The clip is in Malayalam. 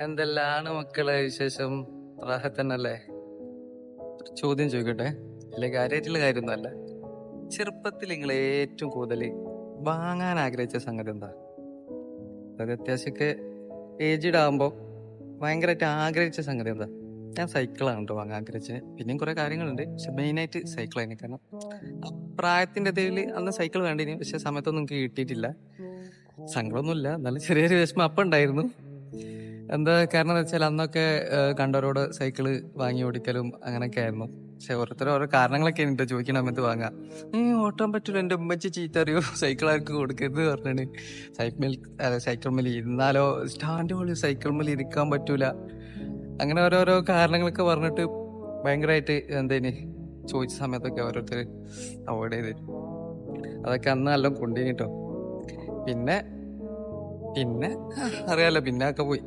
എന്തെല്ലാണ് മക്കളെ വിശേഷം? റാഹത്തന്നല്ലേ? ഒരു ചോദ്യം ചോദിക്കട്ടെ? അല്ലെ കാര്യമായിട്ടുള്ള കാര്യമൊന്നുമല്ല. ചെറുപ്പത്തിൽ നിങ്ങൾ ഏറ്റവും കൂടുതൽ വാങ്ങാൻ ആഗ്രഹിച്ച സംഗതി എന്താ? അതായത് അത്യാവശ്യമൊക്കെ ഏജ്ഡ് ആകുമ്പോൾ ഭയങ്കരമായിട്ട് ആഗ്രഹിച്ച സംഗതി എന്താ? ഞാൻ സൈക്കിളാണ് കേട്ടോ വാങ്ങാൻ ആഗ്രഹിച്ചത്. പിന്നെയും കുറെ കാര്യങ്ങളുണ്ട്, പക്ഷെ മെയിനായിട്ട് സൈക്കിളായിരുന്നു. കാരണം ആ പ്രായത്തിന്റെ ഇടയിൽ അന്ന് സൈക്കിൾ വേണ്ടിനി, പക്ഷെ സമയത്തൊന്നും എനിക്ക് കിട്ടിയിട്ടില്ല. സങ്കടമൊന്നുമില്ല, എന്നാലും ചെറിയൊരു വിഷമം അപ്പം ഉണ്ടായിരുന്നു. എന്താ കാരണം എന്ന് വെച്ചാൽ അന്നൊക്കെ കണ്ടവരോട് സൈക്കിള് വാങ്ങി ഓടിക്കലും അങ്ങനെയൊക്കെ ആയിരുന്നു. പക്ഷെ ഓരോരുത്തരും ഓരോ കാരണങ്ങളൊക്കെ ഉണ്ട് ചോദിക്കണ സമയത്ത് വാങ്ങാം. ഓട്ടാൻ പറ്റൂല, എന്റെ ഉമ്മച്ചി ചീത്ത അറിയോ, സൈക്കിൾ ആർക്ക് കൊടുക്കരുത് പറഞ്ഞാണ്. സൈക്കിൾ മേൽ ഇരുന്നാലോ, സ്റ്റാൻഡ് പോലെ സൈക്കിൾ മേൽ ഇരിക്കാൻ പറ്റൂല, അങ്ങനെ ഓരോരോ കാരണങ്ങളൊക്കെ പറഞ്ഞിട്ട് ഭയങ്കരമായിട്ട് എന്തേനി ചോദിച്ച സമയത്തൊക്കെ ഓരോരുത്തർ അവോയ്ഡ് ചെയ്ത്. അതൊക്കെ അന്ന് എല്ലാം കൊണ്ടുപോയി കേട്ടോ. പിന്നെ പിന്നെ അറിയാലോ, പിന്നെ ഒക്കെ പോയി.